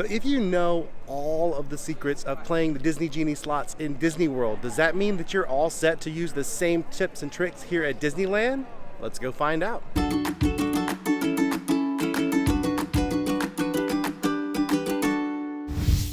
So if you know all of the secrets of playing the Disney Genie slots in Disney World, does that mean that you're all set to use the same tips and tricks here at Disneyland? Let's go find out.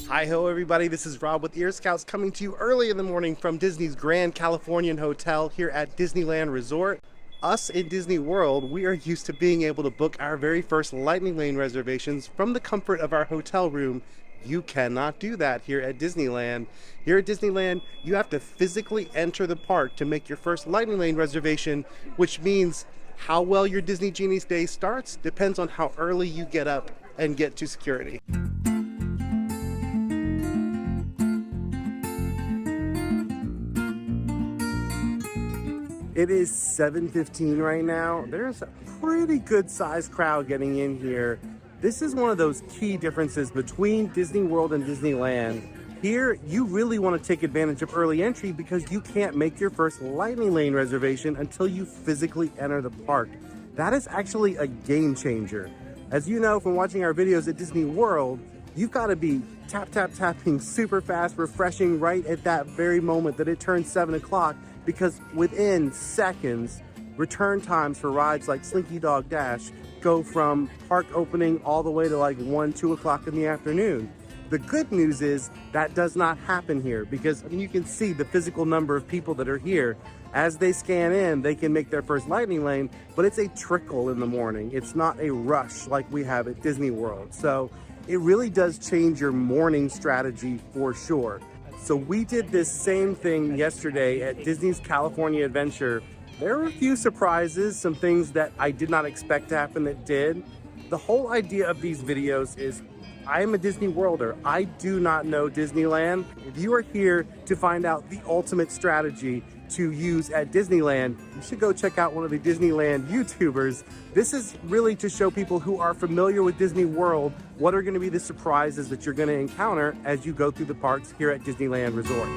Hi-ho everybody, this is Rob with Ear Scouts coming to you early in the morning from Disney's Grand Californian Hotel here at Disneyland Resort. Us in Disney World, we are used to being able to book our very first Lightning Lane reservations from the comfort of our hotel room. You cannot do that here at Disneyland. Here at Disneyland, you have to physically enter the park to make your first Lightning Lane reservation, which means how well your Disney Genie's day starts depends on how early you get up and get to security. It is 7:15 right now. There's a pretty good sized crowd getting in here. This is one of those key differences between Disney World and Disneyland. Here, you really want to take advantage of early entry because you can't make your first Lightning Lane reservation until you physically enter the park. That is actually a game changer. As you know from watching our videos at Disney World, you've got to be tapping super fast, refreshing right at that very moment that it turns 7 o'clock. Because within seconds, return times for rides like Slinky Dog Dash go from park opening all the way to like 1, 2 o'clock in the afternoon. The good news is that does not happen here because you can see the physical number of people that are here. As they scan in, they can make their first Lightning Lane, but it's a trickle in the morning. It's not a rush like we have at Disney World. So it really does change your morning strategy for sure. So we did this same thing yesterday at Disney's California Adventure. There were a few surprises, some things that I did not expect to happen that did. The whole idea of these videos is I am a Disney Worlder. I do not know Disneyland. If you are here to find out the ultimate strategy to use at Disneyland, you should go check out one of the Disneyland YouTubers. This is really to show people who are familiar with Disney World what are going to be the surprises that you're going to encounter as you go through the parks here at Disneyland Resort.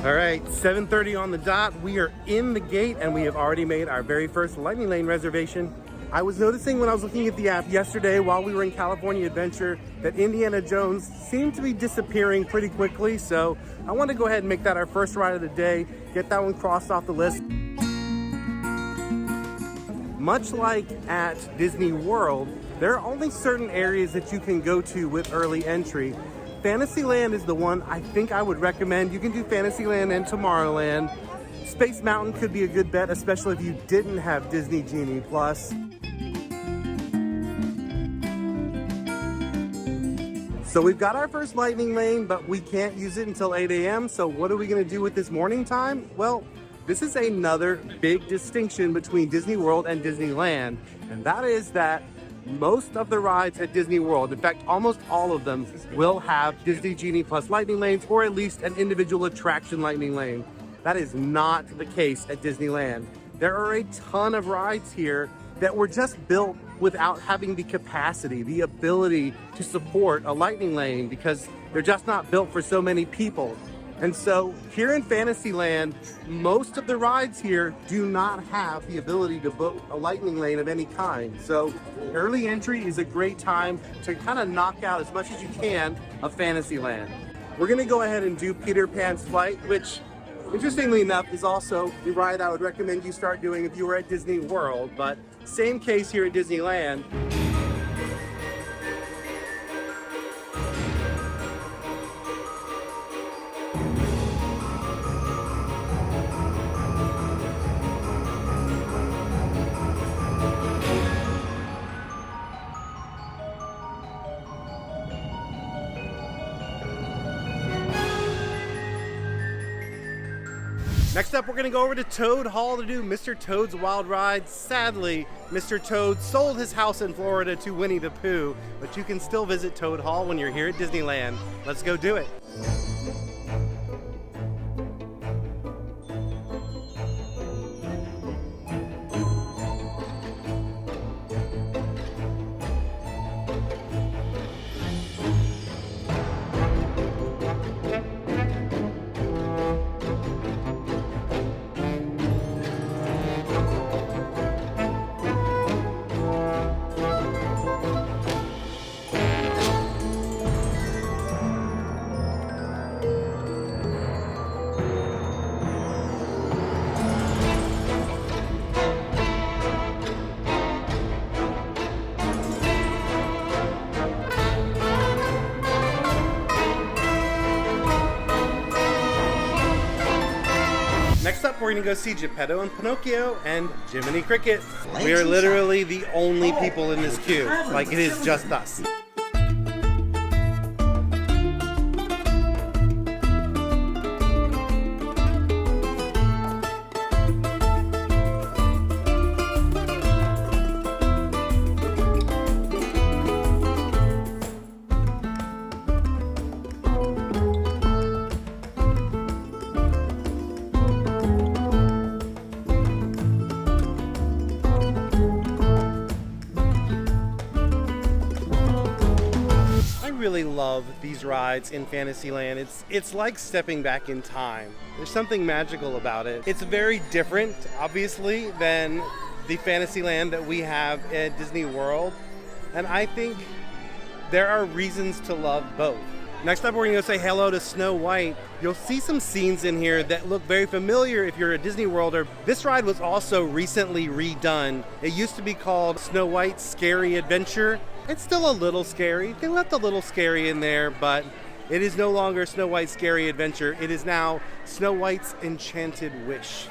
All right, 7:30 on the dot. We are in the gate and we have already made our very first Lightning Lane reservation. I was noticing when I was looking at the app yesterday while we were in California Adventure that Indiana Jones seemed to be disappearing pretty quickly. So I want to go ahead and make that our first ride of the day, get that one crossed off the list. Much like at Disney World, there are only certain areas that you can go to with early entry. Fantasyland is the one I think I would recommend. You can do Fantasyland and Tomorrowland. Space Mountain could be a good bet, especially if you didn't have Disney Genie Plus. So we've got our first Lightning Lane, but we can't use it until 8 a.m. So what are we going to do with this morning time? Well, this is another big distinction between Disney World and Disneyland, and that is that most of the rides at Disney World, in fact, almost all of them, will have Disney Genie Plus Lightning Lanes or at least an individual attraction Lightning Lane. That is not the case at Disneyland. There are a ton of rides here that were just built without having the capacity, the ability to support a Lightning Lane because they're just not built for so many people. And so here in Fantasyland, most of the rides here do not have the ability to book a Lightning Lane of any kind. So early entry is a great time to kind of knock out as much as you can of Fantasyland. We're gonna go ahead and do Peter Pan's Flight, which interestingly enough is also the ride I would recommend you start doing if you were at Disney World, but same case here at Disneyland. Next up, we're gonna go over to Toad Hall to do Mr. Toad's Wild Ride. Sadly, Mr. Toad sold his house in Florida to Winnie the Pooh, but you can still visit Toad Hall when you're here at Disneyland. Let's go do it. we're gonna go see Geppetto and Pinocchio and Jiminy Cricket. We are literally the only people in this queue. Like, it is just us. Really love these rides in Fantasyland. It's like stepping back in time. There's something magical about it. It's very different, obviously, than the Fantasyland that we have at Disney World, and I think there are reasons to love both. Next up, we're gonna go say hello to Snow White. You'll see some scenes in here that look very familiar if you're a Disney Worlder. This ride was also recently redone. It used to be called Snow White's Scary Adventure. It's still a little scary. They left a little scary in there, but it is no longer Snow White's Scary Adventure. It is now Snow White's Enchanted Wish.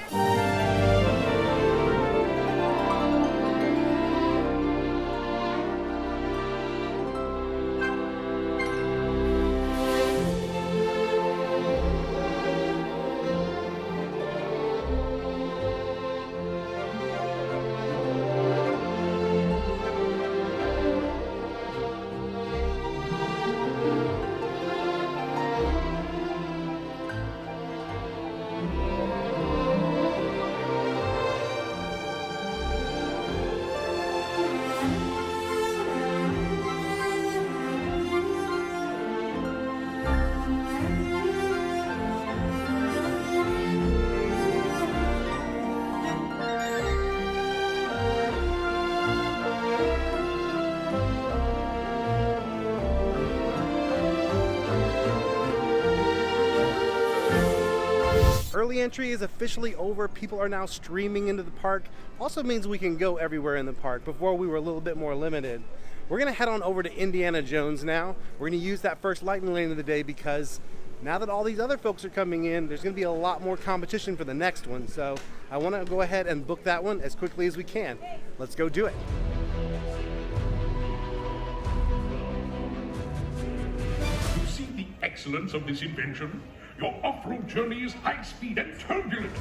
Early entry is officially over. People are now streaming into the park. Also means we can go everywhere in the park. Before, we were a little bit more limited. We're gonna head on over to Indiana Jones now. We're gonna use that first lightning lane of the day because now that all these other folks are coming in, there's gonna be a lot more competition for the next one. So I wanna go ahead and book that one as quickly as we can. Let's go do it. You see the excellence of this invention? Your off-road journey is high-speed and turbulent.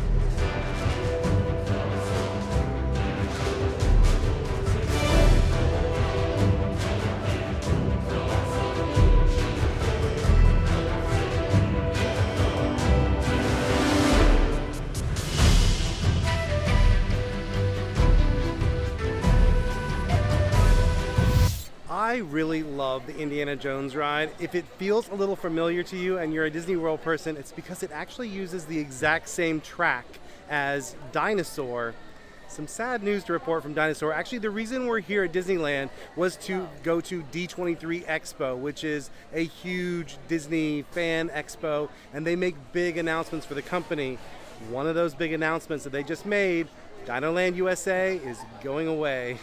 I really love the Indiana Jones ride. If it feels a little familiar to you and you're a Disney World person, it's because it actually uses the exact same track as Dinosaur. Some sad news to report from Dinosaur. Actually, the reason we're here at Disneyland was to go to D23 Expo, which is a huge Disney fan expo, and they make big announcements for the company. One of those big announcements that they just made, Dinoland USA is going away.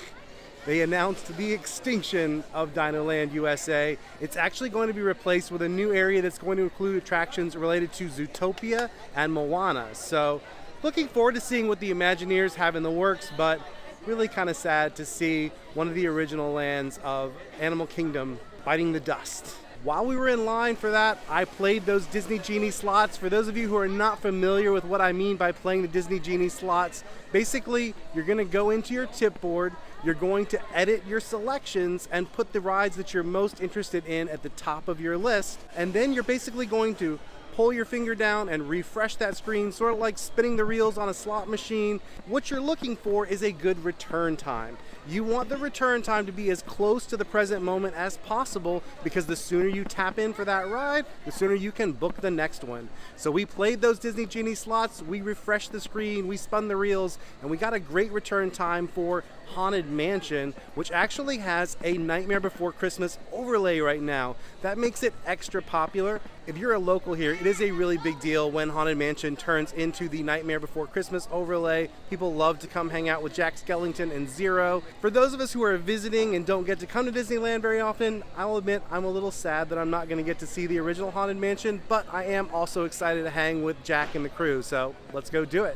They announced the extinction of Dinoland USA. It's actually going to be replaced with a new area that's going to include attractions related to Zootopia and Moana. So looking forward to seeing what the Imagineers have in the works, but really kind of sad to see one of the original lands of Animal Kingdom biting the dust. While we were in line for that, I played those Disney Genie Slots. For those of you who are not familiar with what I mean by playing the Disney Genie Slots, basically you're going to go into your tip board, you're going to edit your selections and put the rides that you're most interested in at the top of your list, and then you're basically going to pull your finger down and refresh that screen, sort of like spinning the reels on a slot machine. What you're looking for is a good return time. You want the return time to be as close to the present moment as possible, because the sooner you tap in for that ride, the sooner you can book the next one. So we played those Disney Genie Slots, we refreshed the screen, we spun the reels, and we got a great return time for Haunted Mansion, which actually has a Nightmare Before Christmas overlay right now. That makes it extra popular. If you're a local here, it is a really big deal when Haunted Mansion turns into the Nightmare Before Christmas overlay. People love to come hang out with Jack Skellington and Zero. For those of us who are visiting and don't get to come to Disneyland very often, I'll admit I'm a little sad that I'm not going to get to see the original Haunted Mansion, but I am also excited to hang with Jack and the crew, so let's go do it.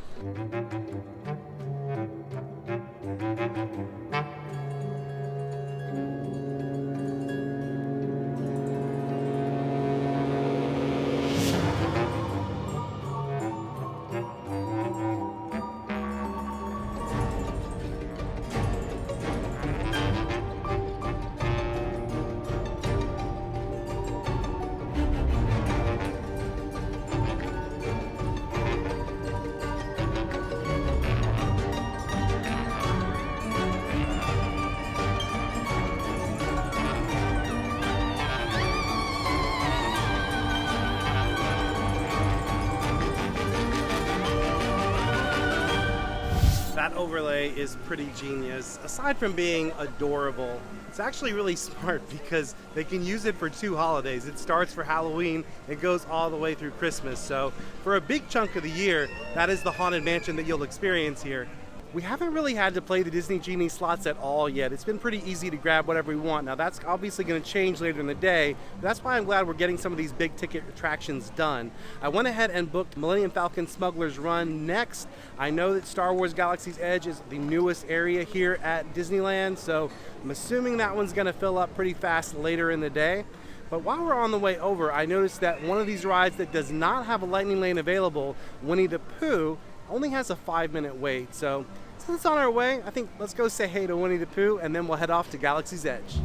That overlay is pretty genius. Aside from being adorable, it's actually really smart because they can use it for 2 holidays. It starts for Halloween, it goes all the way through Christmas. So for a big chunk of the year, that is the Haunted Mansion that you'll experience here. We haven't really had to play the Disney Genie Slots at all yet. It's been pretty easy to grab whatever we want. Now that's obviously going to change later in the day, but that's why I'm glad we're getting some of these big ticket attractions done. I went ahead and booked Millennium Falcon Smuggler's Run next. I know that Star Wars Galaxy's Edge is the newest area here at Disneyland, so I'm assuming that one's going to fill up pretty fast later in the day. But while we're on the way over, I noticed that one of these rides that does not have a lightning lane available, Winnie the Pooh, only has a 5-minute wait. So since it's on our way, I think let's go say hey to Winnie the Pooh and then we'll head off to Galaxy's Edge.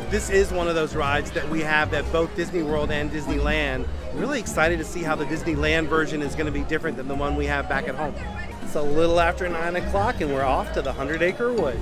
This is one of those rides that we have at both Disney World and Disneyland. I'm really excited to see how the Disneyland version is going to be different than the one we have back at home. It's a little after 9 o'clock and we're off to the 100-acre wood.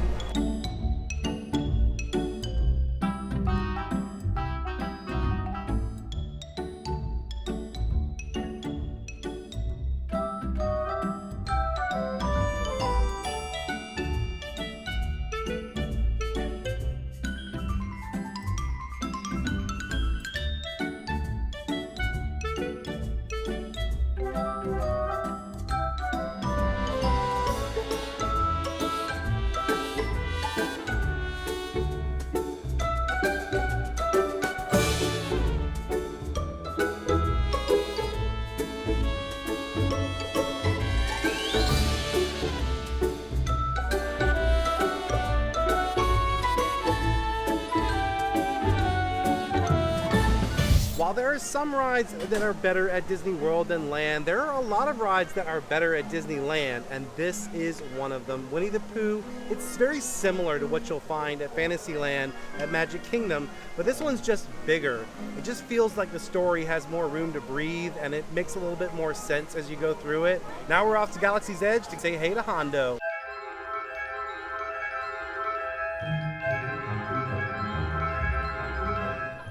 While there are some rides that are better at Disney World than Land, there are a lot of rides that are better at Disneyland, and this is one of them. Winnie the Pooh, it's very similar to what you'll find at Fantasyland at Magic Kingdom, but this one's just bigger. It just feels like the story has more room to breathe, and it makes a little bit more sense as you go through it. Now we're off to Galaxy's Edge to say hey to Hondo.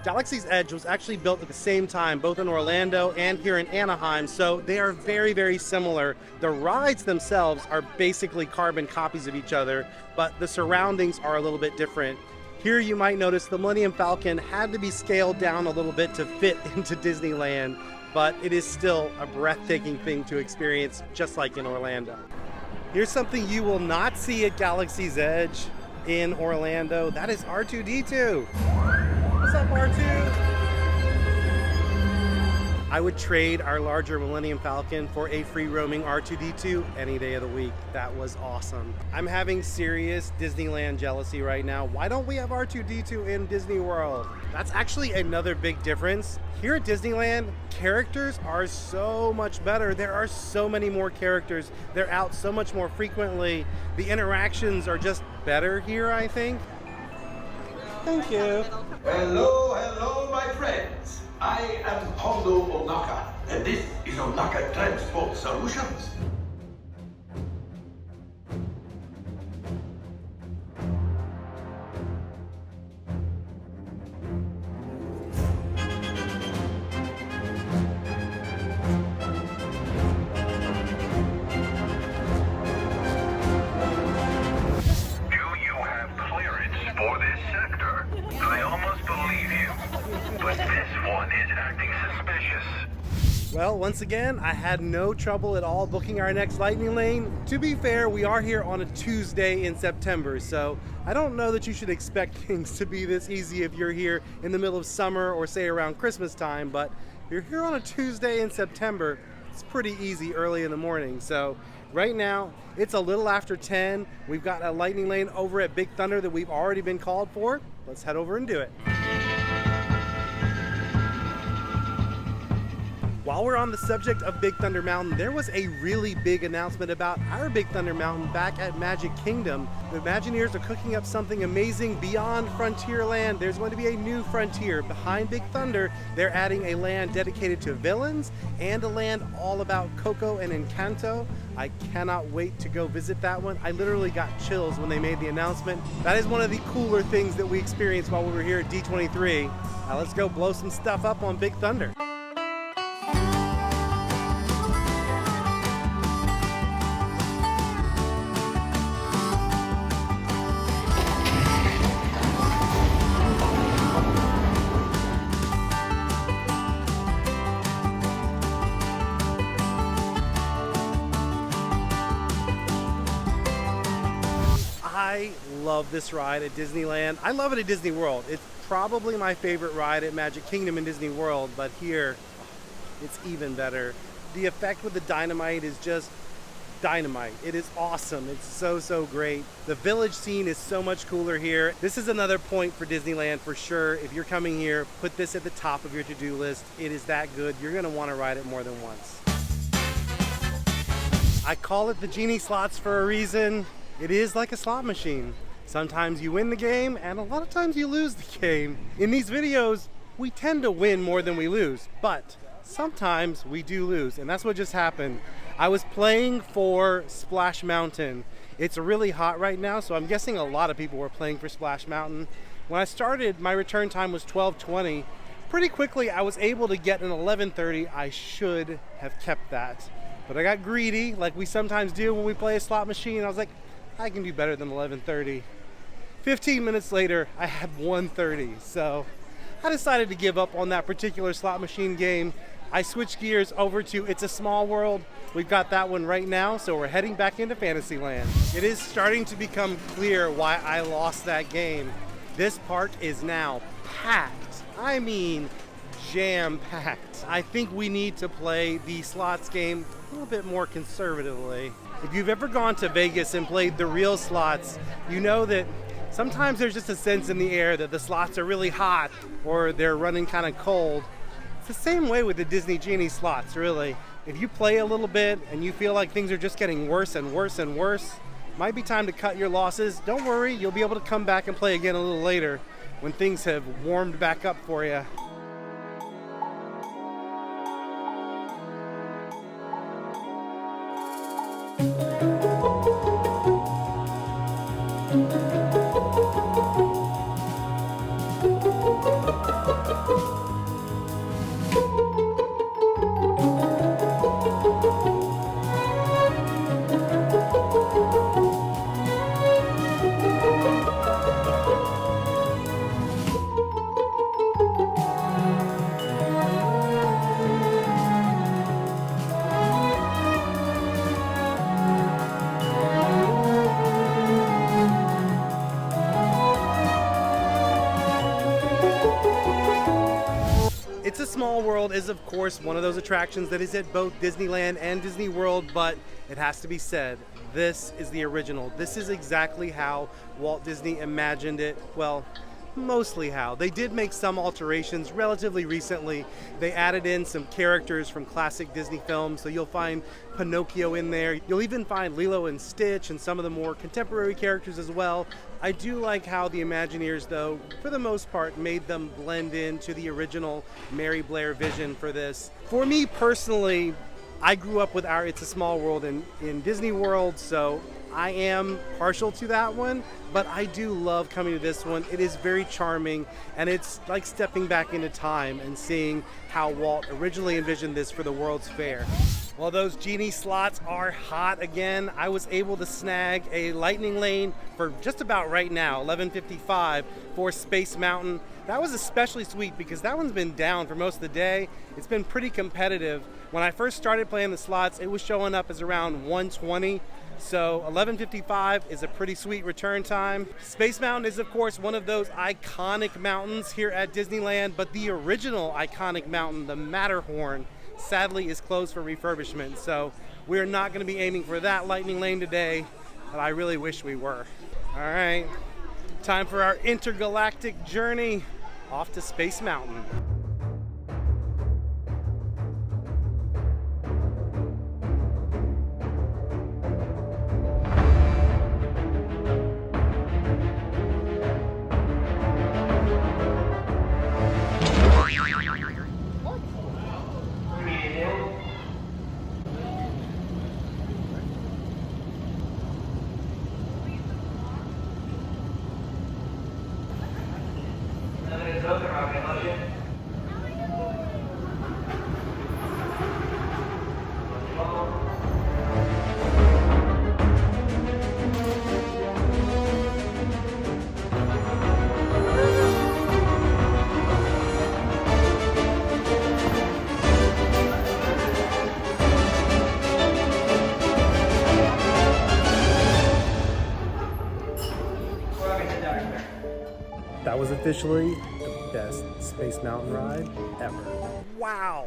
Galaxy's Edge was actually built at the same time, both in Orlando and here in Anaheim, so they are very, very similar. The rides themselves are basically carbon copies of each other, but the surroundings are a little bit different. Here you might notice the Millennium Falcon had to be scaled down a little bit to fit into Disneyland, but it is still a breathtaking thing to experience, just like in Orlando. Here's something you will not see at Galaxy's Edge in Orlando. That is R2-D2. What's up, R2? I would trade our larger Millennium Falcon for a free roaming R2-D2 any day of the week. That was awesome. I'm having serious Disneyland jealousy right now. Why don't we have R2-D2 in Disney World? That's actually another big difference. Here at Disneyland, characters are so much better. There are so many more characters. They're out so much more frequently. The interactions are just better here, I think. Thank you. Hello, hello, my friends. I am Hondo Onaka, and this is Onaka Transport Solutions. For this sector, I almost believe you, but this delicious. Well, once again, I had no trouble at all booking our next lightning lane. To be fair, we are here on a Tuesday in September, so I don't know that you should expect things to be this easy if you're here in the middle of summer or say around Christmas time, but if you're here on a Tuesday in September, it's pretty easy early in the morning. So right now, it's a little after 10. We've got a lightning lane over at Big Thunder that we've already been called for. Let's head over and do it. While we're on the subject of Big Thunder Mountain, there was a really big announcement about our Big Thunder Mountain back at Magic Kingdom. The Imagineers are cooking up something amazing beyond Frontierland. There's going to be a new frontier behind Big Thunder. They're adding a land dedicated to villains and a land all about Coco and Encanto. I cannot wait to go visit that one. I literally got chills when they made the announcement. That is one of the cooler things that we experienced while we were here at D23. Now let's go blow some stuff up on Big Thunder. I love this ride at Disneyland. I love it at Disney World. It's probably my favorite ride at Magic Kingdom and Disney World, but here, it's even better. The effect with the dynamite is just dynamite. It is awesome. It's so great. The village scene is so much cooler here. This is another point for Disneyland for sure. If you're coming here, put this at the top of your to-do list. It is that good. You're gonna wanna ride it more than once. I call it the Genie Slots for a reason. It is like a slot machine. Sometimes you win the game, and a lot of times you lose the game. In these videos, we tend to win more than we lose, but sometimes we do lose, and that's what just happened. I was playing for Splash Mountain. It's really hot right now, so I'm guessing a lot of people were playing for Splash Mountain. When I started, my return time was 12:20. Pretty quickly, I was able to get an 11:30. I should have kept that, but I got greedy, like we sometimes do when we play a slot machine. I was like, I can do better than 11:30. 15 minutes later, I had 1:30, so I decided to give up on that particular slot machine game. I switched gears over to It's a Small World. We've got that one right now, so we're heading back into Fantasyland. It is starting to become clear why I lost that game. This park is now packed. I mean, jam-packed. I think we need to play the slots game a little bit more conservatively. If you've ever gone to Vegas and played the real slots, you know that sometimes there's just a sense in the air that the slots are really hot or they're running kind of cold. It's the same way with the Disney Genie Slots, really. If you play a little bit and you feel like things are just getting worse and worse and worse, might be time to cut your losses. Don't worry, you'll be able to come back and play again a little later when things have warmed back up for you. It's a Small World is, of course, one of those attractions that is at both Disneyland and Disney World, but it has to be said, this is the original. This is exactly how Walt Disney imagined it. Well, mostly how. They did make some alterations relatively recently. They added in some characters from classic Disney films, so you'll find Pinocchio in there. You'll even find Lilo and Stitch and some of the more contemporary characters as well. I do like how the Imagineers, though, for the most part, made them blend into the original Mary Blair vision for this. For me personally, I grew up with our It's a Small World in Disney World, so I am partial to that one, but I do love coming to this one. It is very charming, and it's like stepping back into time and seeing how Walt originally envisioned this for the World's Fair. Well, those Genie slots are hot again. I was able to snag a lightning lane for just about right now, 11:55 for Space Mountain. That was especially sweet because that one's been down for most of the day. It's been pretty competitive. When I first started playing the slots, it was showing up as around 120. So 11:55 is a pretty sweet return time. Space Mountain is, of course, one of those iconic mountains here at Disneyland, but the original iconic mountain, the Matterhorn, sadly is closed for refurbishment. So we're not going to be aiming for that lightning lane today, but I really wish we were. All right, time for our intergalactic journey off to Space Mountain. That was officially the best Space Mountain ride ever. Wow,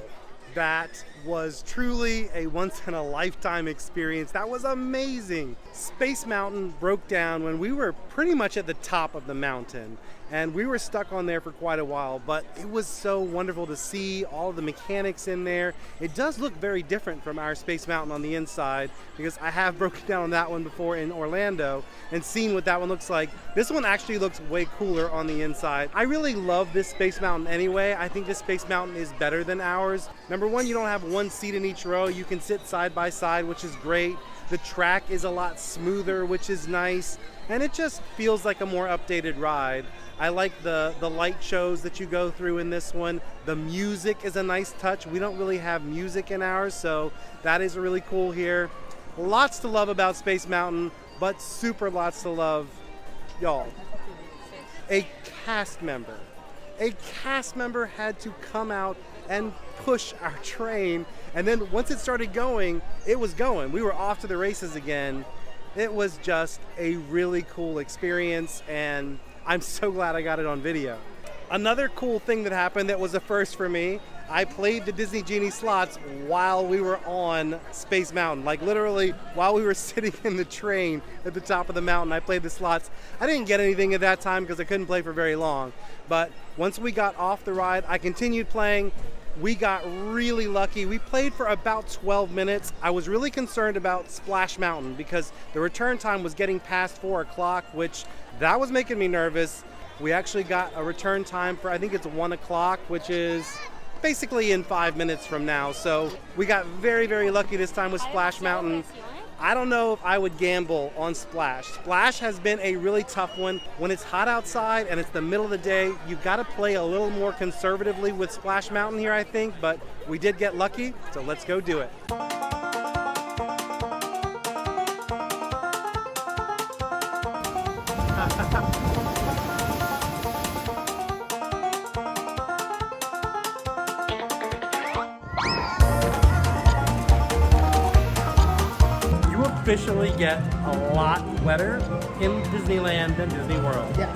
that was truly a once-in-a-lifetime experience. That was amazing. Space Mountain broke down when we were pretty much at the top of the mountain, and we were stuck on there for quite a while, but it was so wonderful to see all of the mechanics in there. It does look very different from our Space Mountain on the inside, because I have broken down on that one before in Orlando and seen what that one looks like. This one actually looks way cooler on the inside. I really love this Space Mountain anyway. I think this Space Mountain is better than ours. Number one, you don't have one seat in each row. You can sit side by side, which is great. The track is a lot smoother, which is nice, and it just feels like a more updated ride. I like the light shows that you go through in this one. The music is a nice touch. We don't really have music in ours, so that is really cool here. Lots to love about Space Mountain, but super lots to love, y'all. A cast member had to come out and push our train, and then once it started going, it was going. We were off to the races again. It was just a really cool experience, and I'm so glad I got it on video. Another cool thing that happened that was a first for me, I played the Disney Genie Slots while we were on Space Mountain. Like literally while we were sitting in the train at the top of the mountain, I played the slots. I didn't get anything at that time because I couldn't play for very long. But once we got off the ride, I continued playing. We got really lucky. We played for about 12 minutes. I was really concerned about Splash Mountain because the return time was getting past 4 o'clock, which that was making me nervous. We actually got a return time for, I think it's 1 o'clock, which is basically in 5 minutes from now. So we got very, very lucky this time with Splash Mountain. I don't know if I would gamble on Splash. Splash has been a really tough one. When it's hot outside and it's the middle of the day, you've got to play a little more conservatively with Splash Mountain here, I think, but we did get lucky, so let's go do it. Officially get a lot wetter in Disneyland than Disney World. Yes.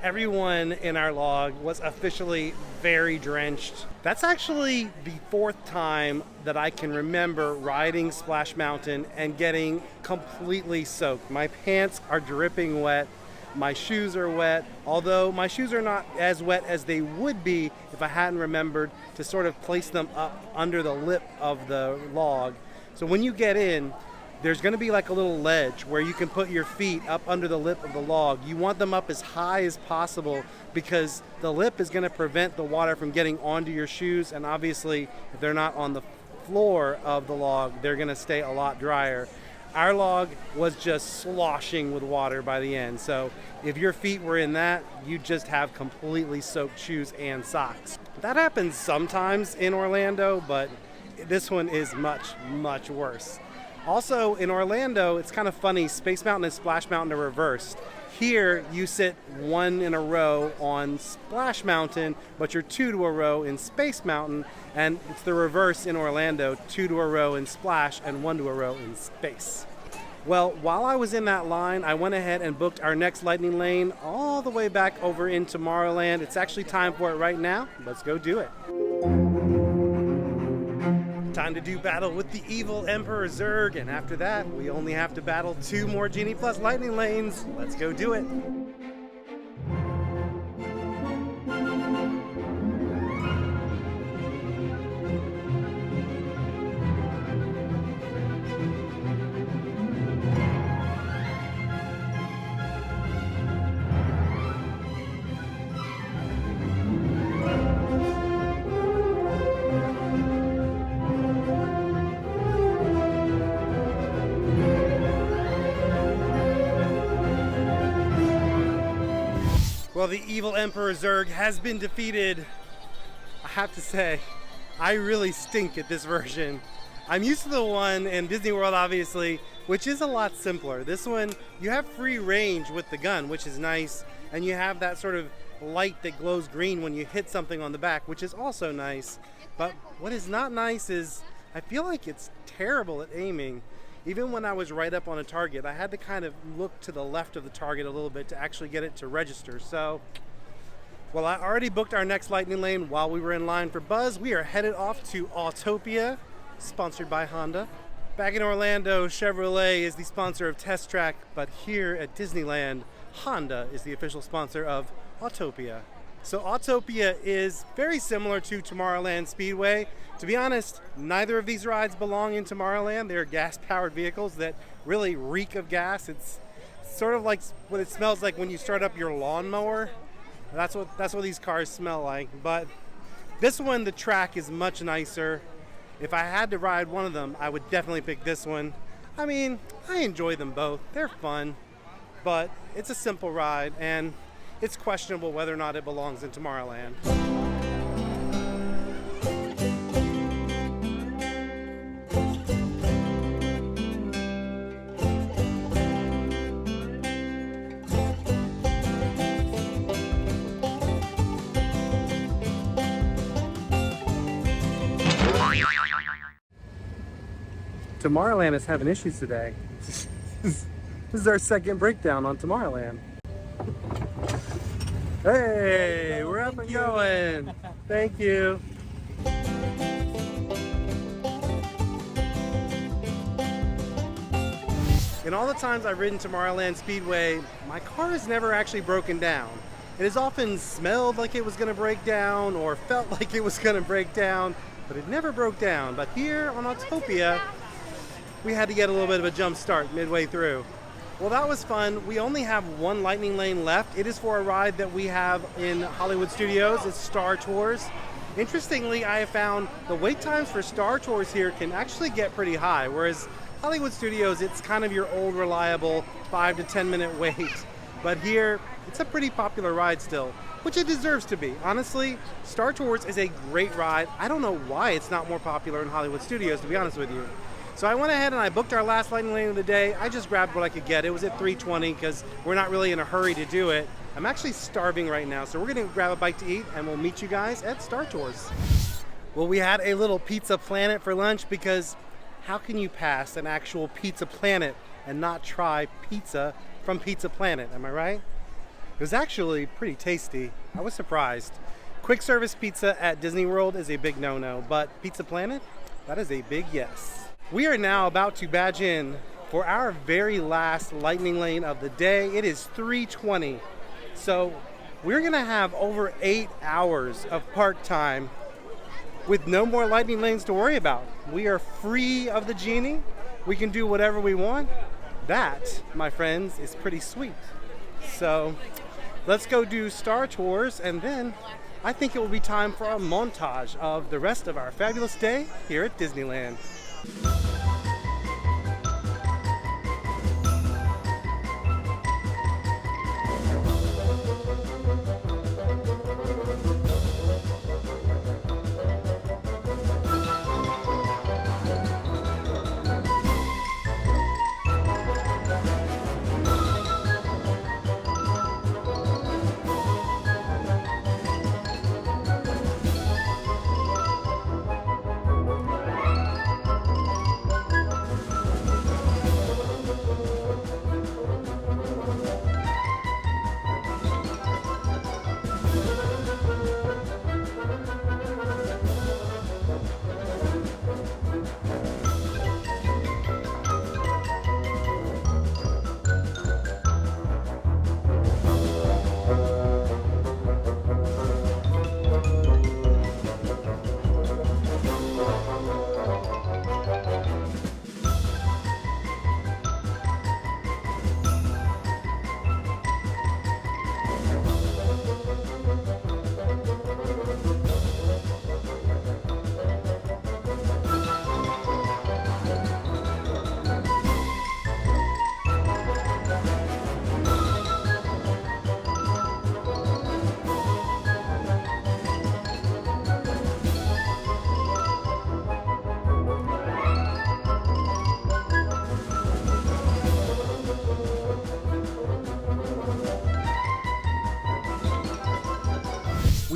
Everyone in our log was officially very drenched. That's actually the 4th time that I can remember riding Splash Mountain and getting completely soaked. My pants are dripping wet. My shoes are wet, although my shoes are not as wet as they would be if I hadn't remembered to sort of place them up under the lip of the log. So when you get in, there's going to be like a little ledge where you can put your feet up under the lip of the log. You want them up as high as possible because the lip is going to prevent the water from getting onto your shoes, and obviously if they're not on the floor of the log, they're going to stay a lot drier. Our log was just sloshing with water by the end. So if your feet were in that, you just have completely soaked shoes and socks. That happens sometimes in Orlando, but this one is much, much worse. Also in Orlando, it's kind of funny, Space Mountain and Splash Mountain are reversed. Here, you sit one in a row on Splash Mountain, but you're two to a row in Space Mountain, and it's the reverse in Orlando, two to a row in Splash and one to a row in Space. Well, while I was in that line, I went ahead and booked our next lightning lane all the way back over in Tomorrowland. It's actually time for it right now. Let's go do it. Time to do battle with the evil Emperor Zurg, and after that, we only have to battle 2 more Genie Plus lightning lanes. Let's go do it. Well, the evil Emperor Zurg has been defeated. I have to say, I really stink at this version. I'm used to the one in Disney World, obviously, which is a lot simpler. This one, you have free range with the gun, which is nice, and you have that sort of light that glows green when you hit something on the back, which is also nice. But what is not nice is, I feel like it's terrible at aiming. Even when I was right up on a target, I had to kind of look to the left of the target a little bit to actually get it to register. So, well, I already booked our next lightning lane while we were in line for Buzz. We are headed off to Autopia, sponsored by Honda. Back in Orlando, Chevrolet is the sponsor of Test Track, but here at Disneyland, Honda is the official sponsor of Autopia. So Autopia is very similar to Tomorrowland Speedway. To be honest, neither of these rides belong in Tomorrowland. They're gas-powered vehicles that really reek of gas. It's sort of like what it smells like when you start up your lawnmower. That's what these cars smell like. But this one, the track is much nicer. If I had to ride one of them, I would definitely pick this one. I mean, I enjoy them both. They're fun, but it's a simple ride, and it's questionable whether or not it belongs in Tomorrowland. Tomorrowland is having issues today. This is our second breakdown on Tomorrowland. Hey, we're up and going. Thank you. In all the times I've ridden Tomorrowland Speedway, my car has never actually broken down. It has often smelled like it was going to break down or felt like it was going to break down, but it never broke down. But here on Autopia, we had to get a little bit of a jump start midway through. Well, that was fun. We only have one lightning lane left. It is for a ride that we have in Hollywood Studios. It's Star Tours. Interestingly, I have found the wait times for Star Tours here can actually get pretty high, whereas Hollywood Studios, it's kind of your old reliable 5 to 10 minute wait. But here, it's a pretty popular ride still, which it deserves to be. Honestly, Star Tours is a great ride. I don't know why it's not more popular in Hollywood Studios, to be honest with you. So I went ahead and I booked our last lightning lane of the day. I just grabbed what I could get. It was at $3.20 because we're not really in a hurry to do it. I'm actually starving right now, so we're gonna grab a bite to eat and we'll meet you guys at Star Tours. Well, we had a little Pizza Planet for lunch because how can you pass an actual Pizza Planet and not try pizza from Pizza Planet, am I right? It was actually pretty tasty. I was surprised. Quick service pizza at Disney World is a big no-no, but Pizza Planet, that is a big yes. We are now about to badge in for our very last lightning lane of the day. It is 3:20. So we're gonna have over 8 hours of park time with no more lightning lanes to worry about. We are free of the Genie. We can do whatever we want. That, my friends, is pretty sweet. So let's go do Star Tours, and then I think it will be time for a montage of the rest of our fabulous day here at Disneyland.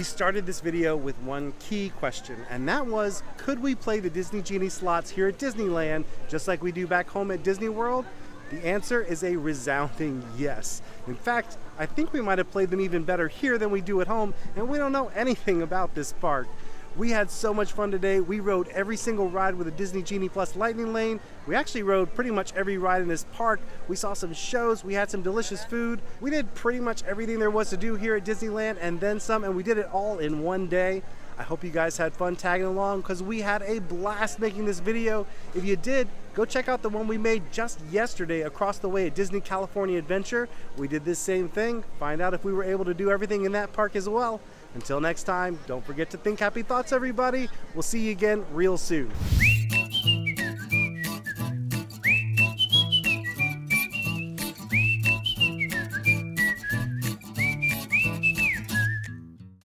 We started this video with one key question, and that was, could we play the Disney Genie Slots here at Disneyland just like we do back home at Disney World? The answer is a resounding yes. In fact, I think we might have played them even better here than we do at home, and we don't know anything about this park. We had so much fun today. We rode every single ride with a Disney Genie Plus Lightning Lane. We actually rode pretty much every ride in this park. We saw some shows, we had some delicious food. We did pretty much everything there was to do here at Disneyland and then some, and we did it all in one day. I hope you guys had fun tagging along because we had a blast making this video. If you did, go check out the one we made just yesterday across the way at Disney California Adventure. We did this same thing. Find out if we were able to do everything in that park as well. Until next time, don't forget to think happy thoughts, everybody. We'll see you again real soon.